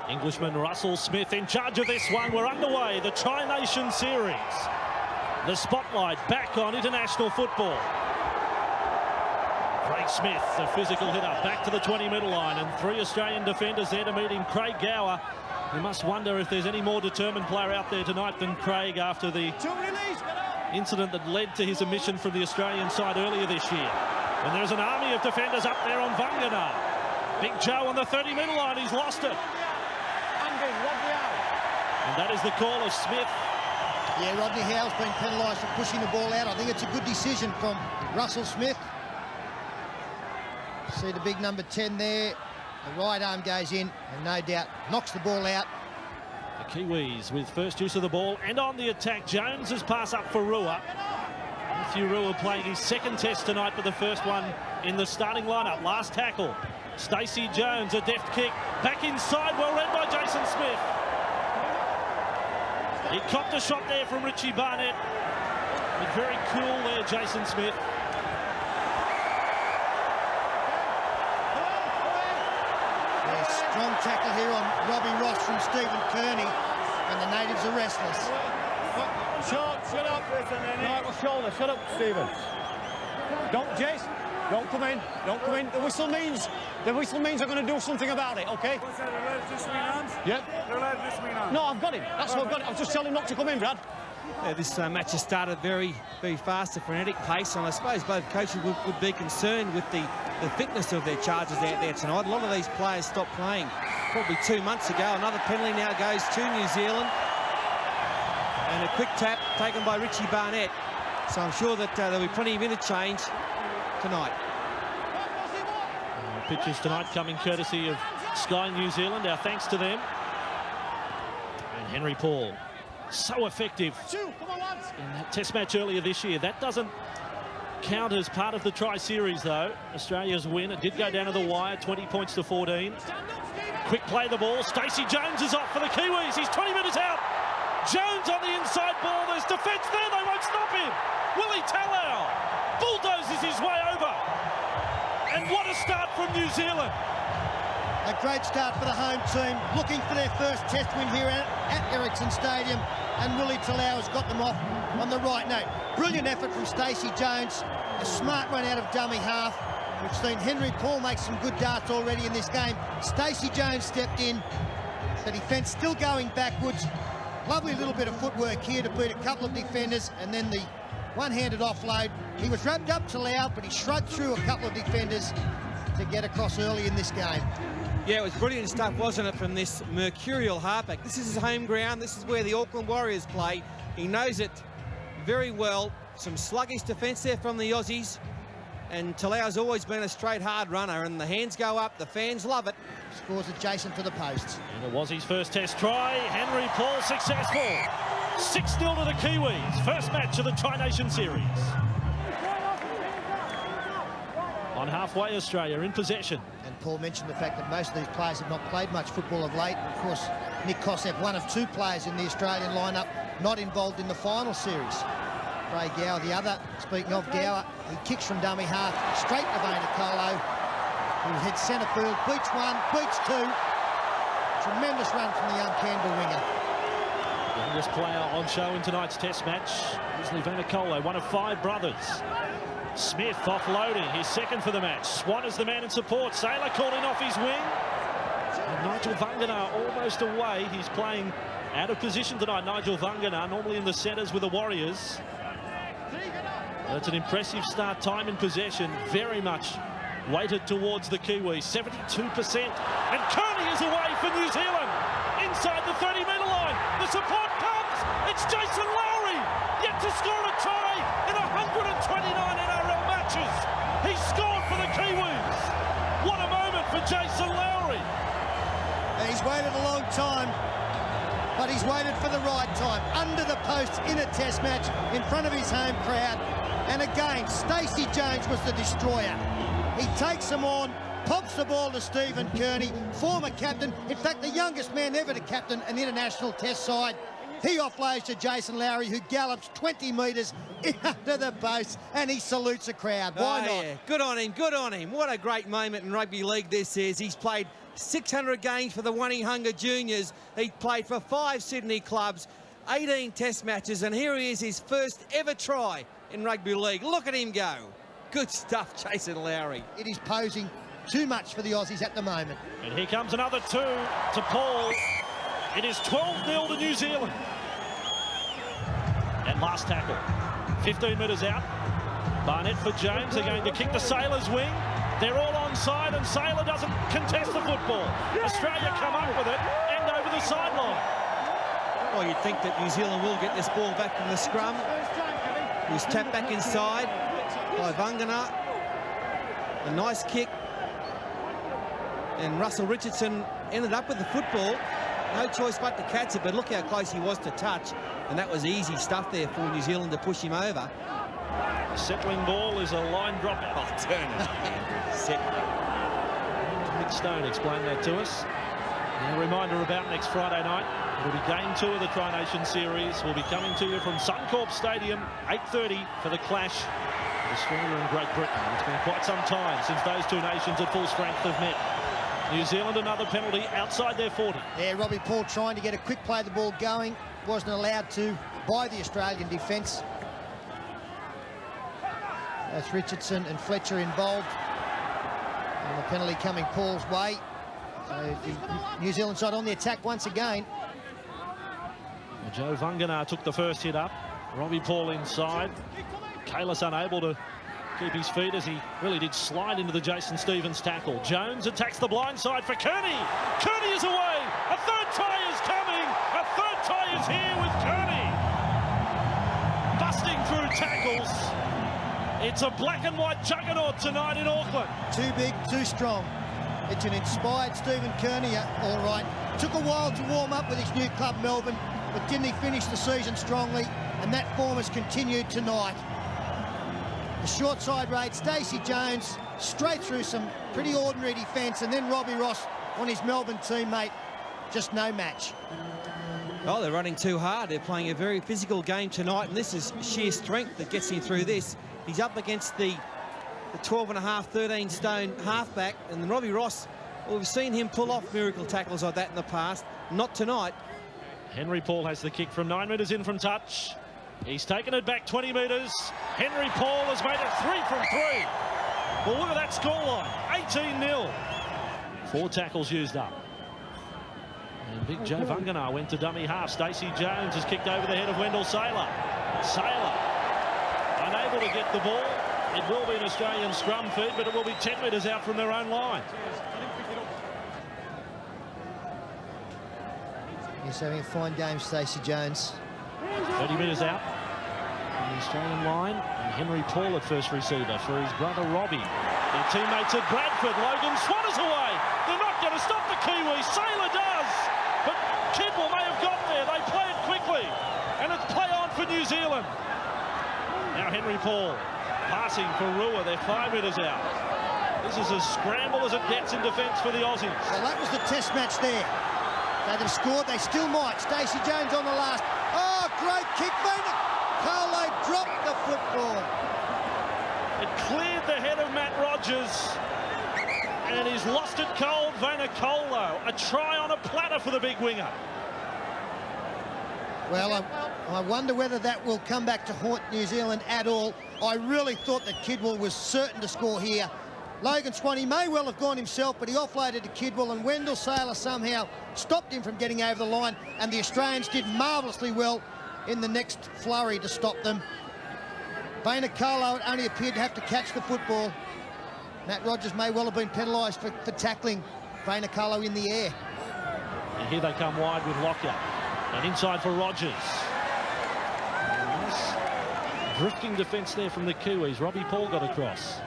Englishman Russell Smith in charge of this one. We're underway, the Tri-Nation Series. The spotlight back on international football. Craig Smith, the physical hitter, back to the 20-metre line, and 3 Australian defenders there to meet him. Craig Gower. You must wonder if there's any more determined player out there tonight than Craig after the incident that led to his omission from the Australian side earlier this year. And there's an army of defenders up there on Vangana. Big Joe on the 30-metre line, he's lost it. And that is the call of Smith. Yeah, Rodney Howe's been penalised for pushing the ball out. I think it's a good decision from Russell Smith. See the big number 10 there. The right arm goes in and no doubt knocks the ball out. The Kiwis with first use of the ball and on the attack. Jones's pass up for Rua. Matthew Rua playing his second test tonight, but the first one in the starting lineup. Last tackle. Stacey Jones, a deft kick. Back inside, well read by Jason Smith. He copped a shot there from Richie Barnett. But very cool there, Jason Smith. Strong tackle here on Robbie Ross from Stephen Kearney, and the natives are restless. Shut up. Michael shoulder. Shut up, Stephen. Don't, Jace. Don't come in. Don't come in. The whistle means I'm going to do something about it. Okay. What's that? They're allowed to swing arms? Yep. They're allowed to swing arms. No, I've got him. That's what I've got. I was just telling him not to come in, Brad. Yeah, this match has started very fast, a frenetic pace, and I suppose both coaches would be concerned with the fitness of their charges out there tonight. A lot of these players stopped playing probably 2 months ago. Another penalty now goes to New Zealand, and a quick tap taken by Richie Barnett. So I'm sure that there'll be plenty of interchange tonight. Pitches tonight coming courtesy of Sky New Zealand. Our thanks to them. And Henry Paul, so effective in that test match earlier this year. That doesn't count as part of the Tri-Series, though. Australia's win. It did go down to the wire, 20 points to 14. Quick play the ball. Stacey Jones is off for the Kiwis. He's 20 metres out. Jones on the inside ball. There's defence there. They won't stop him. Willie Talau bulldozes his way over. And what a start from New Zealand. A great start for the home team, looking for their first test win here at Ericsson Stadium, and Willie Talau has got them off on the right note. Brilliant effort from Stacey Jones, a smart run out of dummy half. We've seen Henry Paul make some good darts already in this game. Stacey Jones stepped in, the defence still going backwards. Lovely little bit of footwork here to beat a couple of defenders, and then the one-handed offload. He was wrapped up to Lau, but he shrugged through a couple of defenders to get across early in this game. Yeah, it was brilliant stuff, wasn't it, from this mercurial halfback. This is his home ground. This is where the Auckland Warriors play. He knows it very well. Some sluggish defence there from the Aussies. And Talau's always been a straight, hard runner, and the hands go up. The fans love it. Scores adjacent to the posts. And it was his first test try. Henry Paul successful. 6-0 to the Kiwis. First match of the Tri-Nation Series. On halfway, Australia in possession. And Paul mentioned the fact that most of these players have not played much football of late. Of course, Nick Kosef, one of 2 players in the Australian lineup not involved in the final series. Ray Gower, the other. Speaking of Gower, he kicks from dummy half straight to Vainikolo, who heads centre field, beats 1, beats 2. Tremendous run from the young Canberra winger. Youngest player on show in tonight's test match is Vainikolo, one of 5 brothers. Smith offloading, his second for the match. Swan is the man in support. Saylor called in off his wing. And Nigel Vangana almost away. He's playing out of position tonight, Nigel Vangana, normally in the centres with the Warriors. But it's an impressive start, time in possession, very much weighted towards the Kiwis, 72%. And Kearney is away for New Zealand, inside the 30-metre line. The support comes, it's Jason Lowry, yet to score a try in 129 NRL matches. He scored for the Kiwis. What a moment for Jason Lowry. And he's waited a long time, but he's waited for the right time. Under the post in a test match, in front of his home crowd. And again, Stacey Jones was the destroyer. He takes them on, pops the ball to Stephen Kearney, former captain, in fact the youngest man ever to captain an international test side. He offloads to Jason Lowry, who gallops 20 metres under the post, and he salutes the crowd. Why not? Yeah. Good on him, good on him. What a great moment in rugby league this is. He's played 600 games for the Onehunga Juniors. He played for 5 Sydney clubs, 18 test matches, and here he is, his first ever try in rugby league. Look at him go. Good stuff, Jason Lowry. It is posing too much for the Aussies at the moment. And here comes another 2 to Paul. It is 12-0 to New Zealand. And last tackle. 15 metres out. Barnett for Jones. They're going to kick the Sailors' wing. They're all onside, and Sailor doesn't contest the football. Australia come up with it and over the sideline. Well, you'd think that New Zealand will get this ball back from the scrum. It was tapped back inside by Vangana. A nice kick. And Russell Richardson ended up with the football. No choice but to catch it, but look how close he was to touch. And that was easy stuff there for New Zealand to push him over. The settling ball is a line drop out. Oh, Turner. Settling. Mick Stone explained that to us. And a reminder about next Friday night. It'll be game 2 of the Tri-Nation Series. We'll be coming to you from Suncorp Stadium, 8:30 for the clash of Australia and Great Britain. It's been quite some time since those 2 nations at full strength have met. New Zealand another penalty outside their 40. Yeah, Robbie Paul trying to get a quick play of the ball going. Wasn't allowed to by the Australian defence. That's Richardson and Fletcher involved. And the penalty coming Paul's way. So the New Zealand side on the attack once again. Well, Joe Vangana took the first hit up. Robbie Paul inside. Kalis unable to keep his feet as he really did slide into the Jason Stevens tackle. Jones attacks the blind side for Kearney. Kearney is away. A 3rd try is coming. A 3rd try is here with Kearney. Busting through tackles. It's a black and white juggernaut tonight in Auckland. Too big, too strong. It's an inspired Stephen Kearney, all right. Took a while to warm up with his new club, Melbourne, but didn't he finish the season strongly? And that form has continued tonight. The short side raid, Stacey Jones, straight through some pretty ordinary defence, and then Robbie Ross on his Melbourne teammate. Just no match. Oh, they're running too hard. They're playing a very physical game tonight, and this is sheer strength that gets him through this. He's up against the 12.5, 13 stone halfback, and then Robbie Ross, well, we've seen him pull off miracle tackles like that in the past. Not tonight. Henry Paul has the kick from 9 metres in from touch. He's taken it back 20 metres. Henry Paul has made it 3 from 3. Well, look at that scoreline, 18-0. 4 tackles used up. And big Joe Vangana went to dummy half. Stacey Jones has kicked over the head of Wendell Sailor. Sailor unable to get the ball. It will be an Australian scrum feed, but it will be 10 metres out from their own line. He's having a fine game, Stacey Jones. 30 metres out from the Australian line. And Henry Paul at first receiver for his brother Robbie. Their teammates at Bradford. Logan Swan is away. They're not going to stop the Kiwis. Sailor does. But Kidwell may have got there. They play it quickly. And it's play on for New Zealand. Now Henry Paul passing for Rua. They're 5 metres out. This is as scramble as it gets in defence for the Aussies. Well, that was the test match there. They'd have scored. They still might. Stacey Jones on the last. Oh, great kick. Carlo dropped the football. It cleared the head of Matt Rogers. And he's lost it cold. Vanacolo. A try on a platter for the big winger. Well, I wonder whether that will come back to haunt New Zealand at all. I really thought that Kidwell was certain to score here. Logan Swanee may well have gone himself, but he offloaded to Kidwell, and Wendell Sailor somehow stopped him from getting over the line, and the Australians did marvellously well in the next flurry to stop them. Vanacolo only appeared to have to catch the football. Matt Rogers may well have been penalised for tackling Vanacolo in the air. And here they come wide with Lockyer. And inside for Rogers. Nice drifting defence there from the Kiwis. Robbie Paul got across.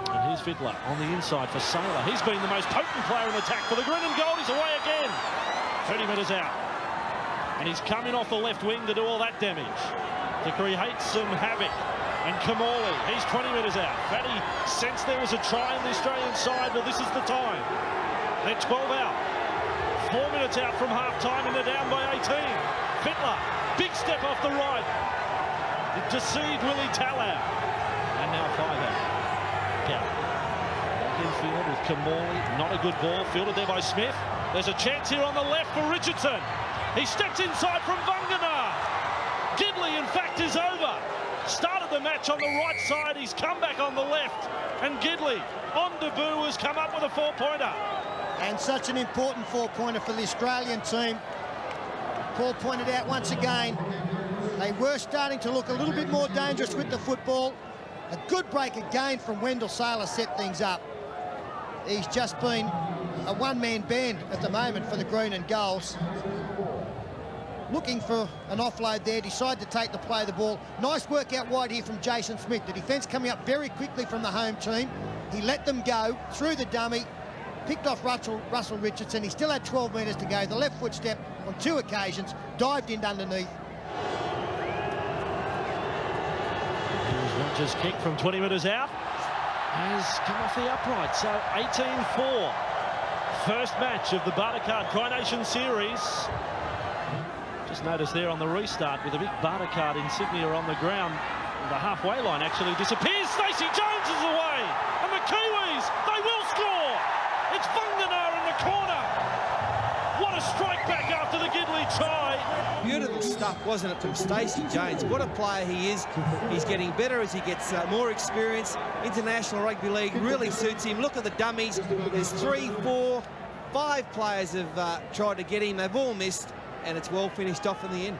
And here's Fiddler on the inside for Sailor. He's been the most potent player in attack for the green and gold. He's away again. 30 metres out. And he's coming off the left wing to do all that damage, to create some havoc. And Kamali, he's 20 metres out. Fatty sensed there was a try on the Australian side. Well, this is the time. They're 12 out. 4 minutes out from half-time, and they're down by 18. Fittler, big step off the right. It deceived Willie Tallow. And now 5 out. Back infield with Kamali. Not a good ball. Fielded there by Smith. There's a chance here on the left for Richardson. He steps inside from Vangana. Gidley, in fact, is over. Started the match on the right side. He's come back on the left. And Gidley, on debut, has come up with a 4-pointer. And such an important 4-pointer for the Australian team. Paul pointed out once again, they were starting to look a little bit more dangerous with the football. A good break again from Wendell Sailor set things up. He's just been a one-man band at the moment for the green and goals. Looking for an offload there, decided to take the play of the ball. Nice work out wide here from Jason Smith. The defence coming up very quickly from the home team. He let them go through the dummy, picked off Russell Richardson. He still had 12 metres to go. The left foot step on 2 occasions, dived in underneath. Rogers' kick from 20 metres out has come off the upright. So 18-4. First match of the Bartercard Tri-Nation Series. Just noticed there on the restart with a big Bartercard insignia on the ground. The halfway line actually disappears. Stacey Jones is away. And the Kiwis, they will score. It's Vangana in the corner. What a strike back after the Gidley try. Beautiful stuff, wasn't it, from Stacey Jones? What a player he is. He's getting better as he gets more experience. International Rugby League really suits him. Look at the dummies. There's 3, 4, 5 players have tried to get him. They've all missed, and it's well finished off in the end.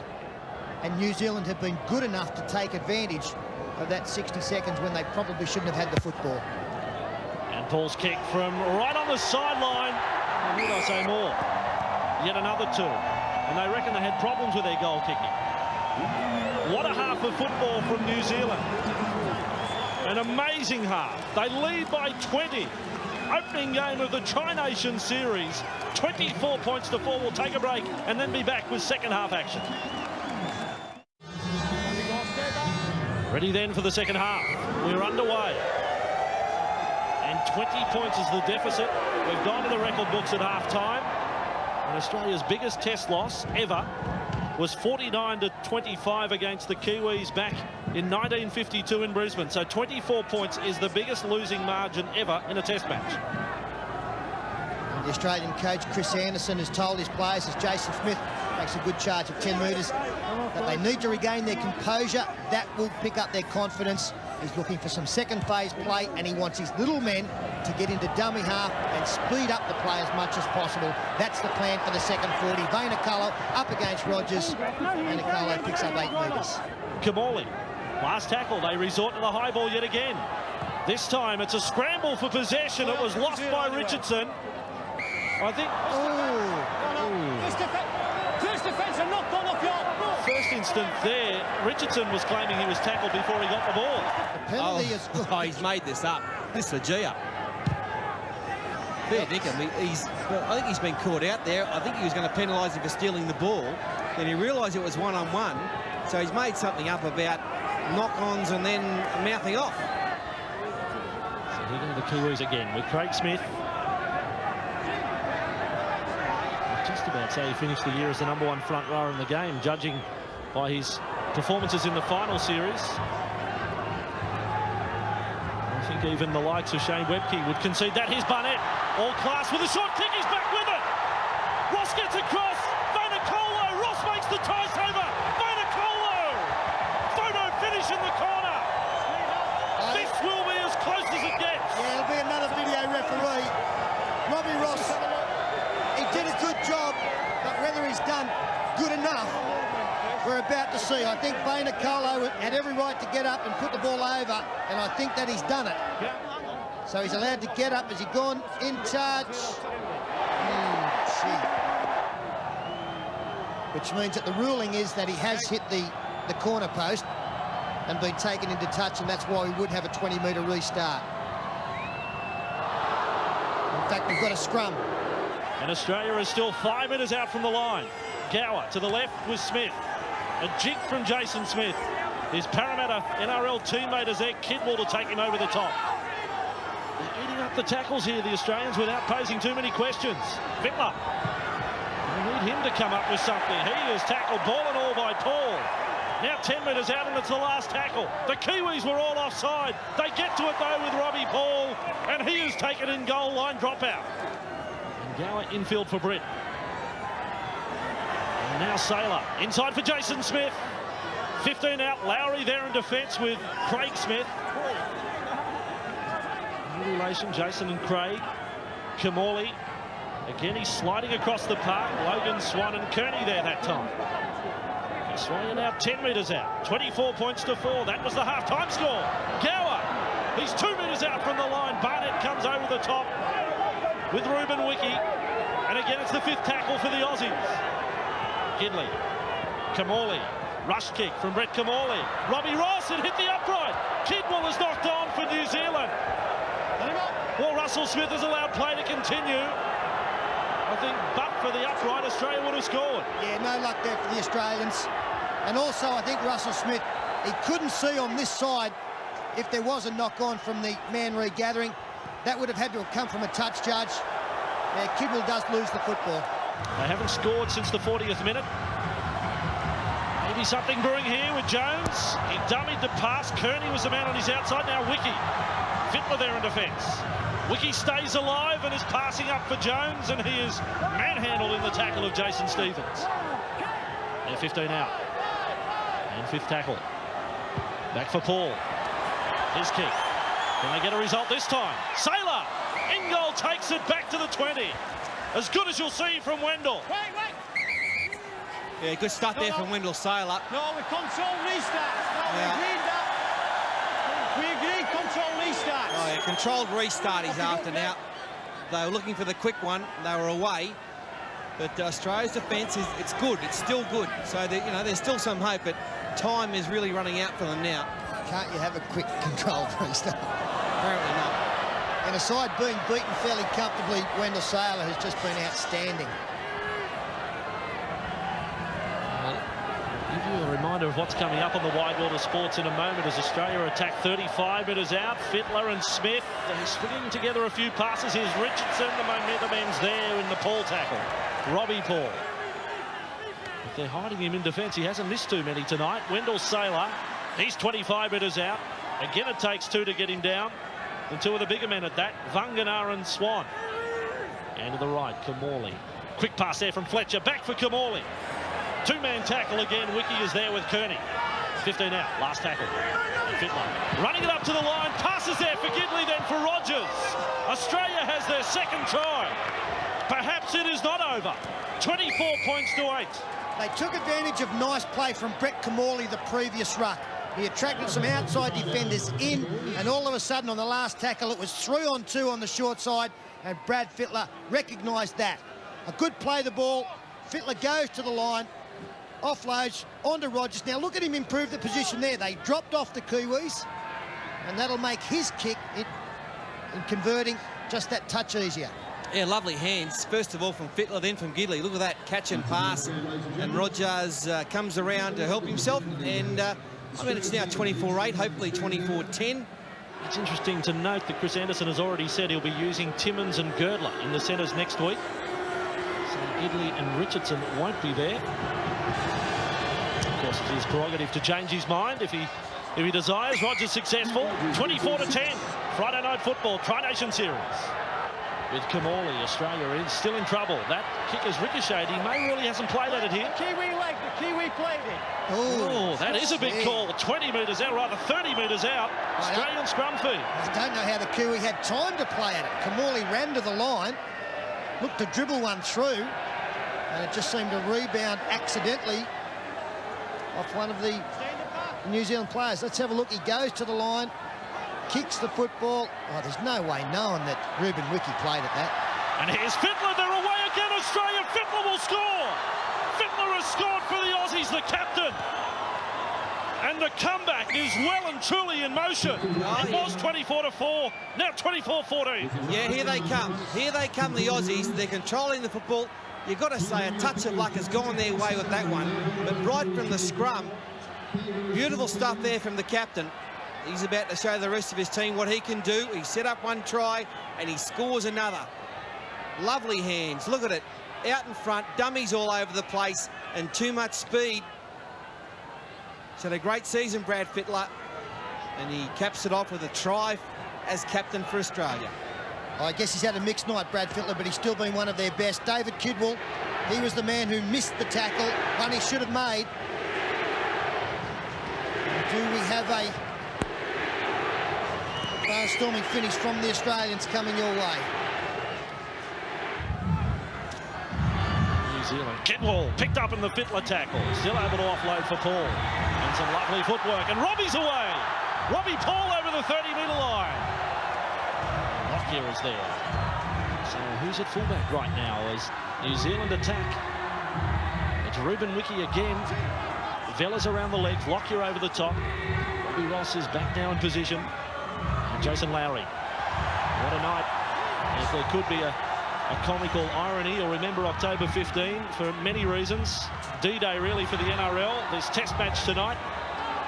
And New Zealand have been good enough to take advantage of that 60 seconds when they probably shouldn't have had the football. And Paul's kick from right on the sideline. And need I say more? Yet another 2. And they reckon they had problems with their goal kicking. What a half of football from New Zealand. An amazing half. They lead by 20. Opening game of the Tri-Nation Series. 24 points to 4. We'll take a break and then be back with second half action. Ready then for the second half. We're underway. And 20 points is the deficit. We've gone to the record books at half-time. And Australia's biggest test loss ever was 49-25 against the Kiwis back in 1952 in Brisbane. So 24 points is the biggest losing margin ever in a test match. The Australian coach, Chris Anderson, has told his players, as Jason Smith makes a good charge of 10 metres, that they need to regain their composure. That will pick up their confidence. He's looking for some second phase play, and he wants his little men to get into dummy half and speed up the play as much as possible. That's the plan for the second 40. Vainikolo up against Rogers. Vainikolo picks up 8 metres. Kamali, last tackle. They resort to the high ball yet again. This time it's a scramble for possession. It was lost by Richardson. I think... First defence and knocked on off your... First instant there, Richardson was claiming he was tackled before he got the ball. The penalty is good. Oh, he's made this up. This is a G-up. Fair dinkum. I think he's been caught out there. I think he was going to penalise him for stealing the ball. Then he realised it was one-on-one. So he's made something up about knock-ons and then mouthing off. So here go the Kiwis again with Craig Smith. Just about say he finished the year as the #1 front rower in the game, judging by his performances in the final series. I think even the likes of Shane Webke would concede that. Here's Barnett, all class with a short kick. He's back with it. Ross gets across. Vainikolo. Ross makes the tie saver. Vainikolo. Photo finish in the corner. This will be as close as it gets. Yeah, it'll be another video referee. Robbie Ross, he did a good job, but whether he's done good enough, we're about to see. I think Vainikolo had every right to get up and put the ball over, and I think that he's done it. So he's allowed to get up. Has he gone in charge? Which means that the ruling is that he has hit the corner post and been taken into touch, and that's why we would have a 20-metre restart. In fact, we've got a scrum. And Australia is still 5 metres out from the line. Gower to the left with Smith. A jig from Jason Smith. His Parramatta NRL teammate is there, Kidwell, to take him over the top. They're eating up the tackles here, the Australians, without posing too many questions. Fittler. We need him to come up with something. He is tackled ball and all by Paul. Now 10 metres out, and it's the last tackle. The Kiwis were all offside. They get to it, though, with Robbie Paul, and he is taken in goal line dropout. And Gower infield for Britt. And now Saylor inside for Jason Smith. 15 out, Lowry there in defence with Craig Smith. New relation, Jason and Craig. Kamali. Again, he's sliding across the park. Logan, Swan and Kearney there that time. Australia now 10 metres out. 24 points to 4. That was the half-time score. Gower. He's 2 metres out from the line. Barnett comes over the top with Ruben Wiki. And again, it's the 5th tackle for the Aussies. Gidley. Kamali. Rush kick from Brett Kamali. Robbie Ross, it hit the upright. Kidwell is knocked on for New Zealand. Well, Russell Smith has allowed play to continue. I think, but for the upright, Australia would have scored. Yeah, no luck there for the Australians. And also, I think Russell Smith, he couldn't see on this side if there was a knock-on from the man regathering. That would have had to have come from a touch judge. Yeah, Kidwell does lose the football. They haven't scored since the 40th minute. Maybe something brewing here with Jones. He dummied the pass. Kearney was the man on his outside. Now Wiki. Fittler there in defence. Wiki stays alive and is passing up for Jones, and he is manhandled in the tackle of Jason Stevens. They're 15 out. And 5th tackle. Back for Paul. His kick. Can they get a result this time? Saylor! In goal takes it back to the 20. As good as you'll see from Wendell. Yeah, good start there from Wendell Saylor. No, we control restarts. No, we agreed that. We agreed control restarts. Oh, yeah, controlled restart he's after now. They were looking for the quick one. They were away. But Australia's defence it's good. It's still good. So that, you know, there's still some hope, but time is really running out for them now. Can't you have a quick controlled restart? Apparently not. And aside being beaten fairly comfortably, Wendell Saylor has just been outstanding. Give you a reminder of what's coming up on the Wide World of Sports in a moment as Australia attack 35 metres out. Fittler and Smith, they're stringing together a few passes. Here's Richardson, the momentum ends there in the Paul tackle. Robbie Paul. If they're hiding him in defence, he hasn't missed too many tonight. Wendell Saylor, he's 25 metres out. Again, it takes 2 to get him down. And 2 of the bigger men at that, Vanganar and Swan. And to the right, Kamali. Quick pass there from Fletcher, back for Kamali. 2-man tackle again. Wiki is there with Kearney. 15 out, last tackle. And Fittler running it up to the line. Passes there for Gidley, then for Rogers. Australia has their 2nd try. Perhaps it is not over. 24 points to 8. They took advantage of nice play from Brett Kamali the previous ruck. He attracted some outside defenders in, and all of a sudden on the last tackle it was 3-on-2 on the short side, and Brad Fittler recognised that. A good play the ball. Fittler goes to the line, offloads onto Rogers. Now look at him improve the position there. They dropped off the Kiwis, and that'll make his kick in converting just that touch easier. Yeah, lovely hands. First of all from Fittler, then from Gidley. Look at that catch and pass. And Rogers comes around to help himself. And, I mean, it's now 24-8, hopefully 24-10. It's interesting to note that Chris Anderson has already said he'll be using Timmins and Girdler in the centres next week. So Gidley and Richardson won't be there. Of course, it's his prerogative to change his mind if he desires. Rogers successful. 24-10. Friday Night Football, Tri-Nation Series. With Kamali, Australia is still in trouble. That kick is ricocheted. He may really hasn't played at it here. Kiwi leg, the Kiwi played it. Oh, that is a big call. 20 metres out, rather 30 metres out. Australian scrum feed. I don't know how the Kiwi had time to play at it. Kamali ran to the line, looked to dribble one through, and it just seemed to rebound accidentally off one of the New Zealand players. Let's have a look. He goes to the line, kicks the football. Oh, there's no way knowing that Ruben Wiki played at that. And here's Fittler. They're away again, Australia. Fittler will score. Fittler has scored for the Aussies, the captain. And the comeback is well and truly in motion. It was 24-4, now 24-14. Yeah, here they come. Here they come, the Aussies. They're controlling the football. You've got to say a touch of luck has gone their way with that one. But right from the scrum, beautiful stuff there from the captain. He's about to show the rest of his team what he can do. He set up one try and he scores another. Lovely hands. Look at it. out in front, dummies all over the place, and too much speed. He's had a great season, Brad Fittler, and he caps it off with a try as captain for Australia. I guess he's had a mixed night, Brad Fittler, but he's still been one of their best. David Kidwell, he was the man who missed the tackle, one he should have made. Do we have a barnstorming finish from the Australians coming your way? New Zealand. Kidwell picked up in the Fittler tackle. Still able to offload for Paul. And some lovely footwork. And Robbie's away. Robbie Paul over the 30-metre line. Lockyer is there. So who's at fullback right now as New Zealand attack? It's Ruben Wiki again. Vella's around the legs. Lockyer over the top. Robbie Ross is back now in position. And Jason Lowry. What a night. If there could be a comical irony, or remember October 15 for many reasons. D-Day really for the NRL. This test match tonight.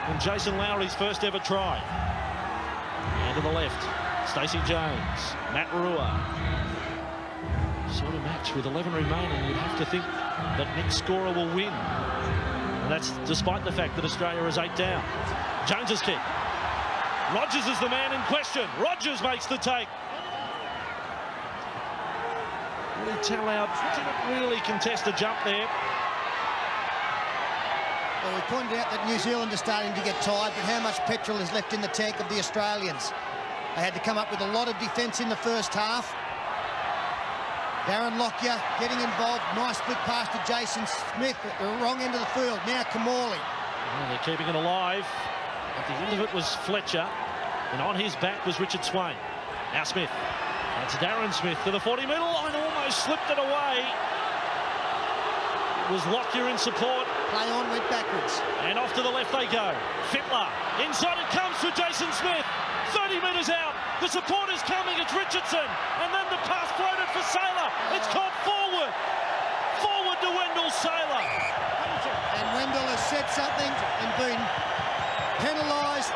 And Jason Lowry's first ever try. And to the left, Stacey Jones, Matt Rua. Sort of match with 11 remaining. You'd have to think that next scorer will win. And that's despite the fact that Australia is 8 down. Jones's kick. Rogers is the man in question. Rogers makes the take. Willie Tallout didn't really contest a jump there. Well, we pointed out that New Zealand is starting to get tired, but how much petrol is left in the tank of the Australians? They had to come up with a lot of defence in the first half. Darren Lockyer getting involved. Nice split pass to Jason Smith at the wrong end of the field. Now Kamali. Well, they're keeping it alive. At the end of it was Fletcher, and on his back was Richard Swain. Now Smith. That's Darren Smith to the 40-metre line. Almost slipped it away. It was Lockyer in support. Play on, went backwards. And off to the left they go. Fittler. Inside it comes for Jason Smith. 30 metres out. The support is coming. It's Richardson. And then the pass floated for Saylor. It's caught forward. Forward to Wendell Saylor. And Wendell has said something and been penalised.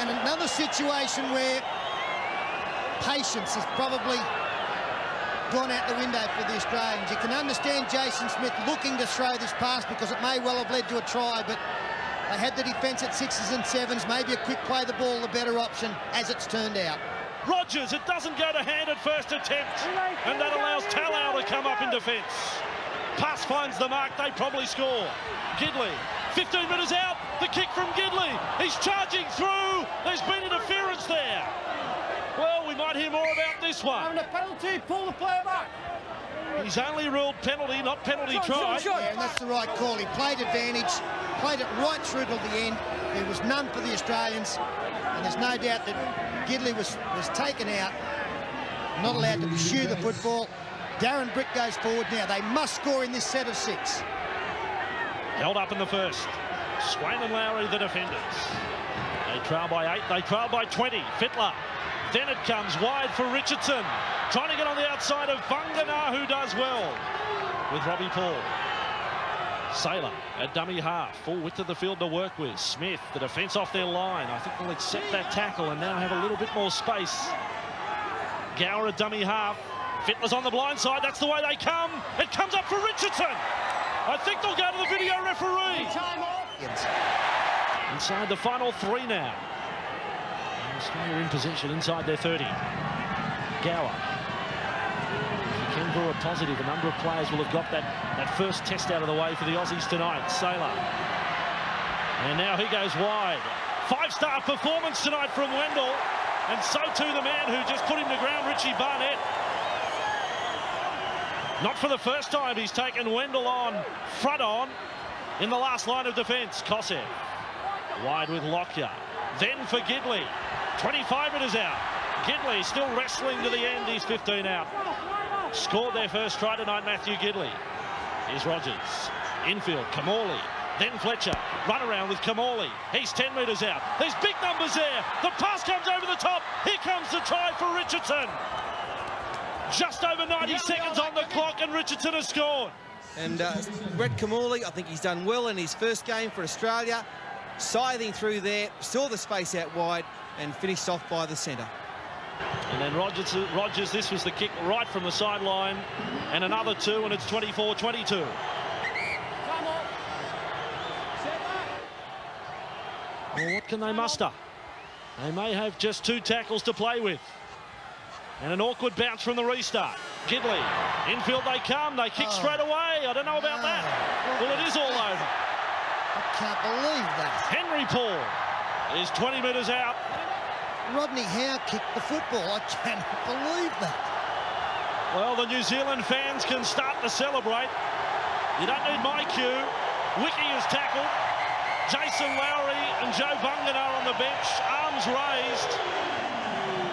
And another situation where patience has probably gone out the window for the Australians. You can understand Jason Smith looking to throw this pass because it may well have led to a try, but they had the defence at 6s and 7s. Maybe a quick play the ball, the better option, as it's turned out. Rogers, it doesn't go to hand at first attempt, and that allows Talau to come up in defence. Pass finds the mark, they probably score. Gidley, 15 metres out, the kick from Gidley. He's charging through, there's been interference there. Well, we might hear more about this one. Having a penalty, pull the player back. He's only ruled penalty, not penalty try. Yeah, and that's the right call. He played advantage, played it right through till the end. There was none for the Australians, and there's no doubt that Gidley was taken out, not allowed to pursue the football. Darren Brick goes forward now. They must score in this set of 6. Held up in the first. Swain and Lowry, the defenders. They trail by 8, they trail by 20. Fittler. Then it comes wide for Richardson. Trying to get on the outside of Vangana, who does well with Robbie Paul. Saylor at dummy half. Full width of the field to work with. Smith, the defence off their line. I think they'll accept that tackle and now have a little bit more space. Gower at dummy half. Fittler's on the blind side. That's the way they come. It comes up for Richardson. I think they'll go to the video referee. Inside the final 3 now. Australia in possession inside their 30. Gower. If you can draw a positive, a number of players will have got that first test out of the way for the Aussies tonight. Saylor. And now he goes wide. 5-star performance tonight from Wendell. And so too the man who just put him to ground, Richie Barnett. Not for the first time he's taken Wendell on, front on, in the last line of defence. Kossev. Wide with Lockyer. Then for Gidley. 25 metres out. Gidley still wrestling to the end. He's 15 out. Scored their first try tonight, Matthew Gidley. Here's Rogers. Infield, Kamali. Then Fletcher. Run around with Kamali. He's 10 metres out. There's big numbers there. The pass comes over the top. Here comes the try for Richardson. Just over 90 seconds on the clock and Richardson has scored. And Brett Kamali, I think he's done well in his first game for Australia. Scything through there, saw the space out wide and finished off by the centre. And then Rogers, this was the kick right from the sideline, and another two, and it's 24-22. Well, what can they muster? They may have just 2 tackles to play with. And an awkward bounce from the restart. Gidley, infield they come, they kick straight away. I don't know about that. Well, it is all over. I can't believe that. Henry Paul is 20 metres out. Rodney Howe kicked the football. I cannot believe that. Well, the New Zealand fans can start to celebrate. You don't need my cue. Wiki is tackled. Jason Lowry and Joe Bungan are on the bench, arms raised.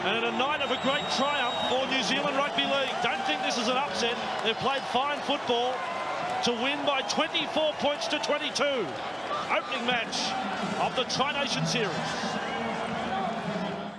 And a night of a great triumph for New Zealand Rugby League. Don't think this is an upset. They've played fine football to win by 24 points to 22. Opening match of the Tri-Nation Series.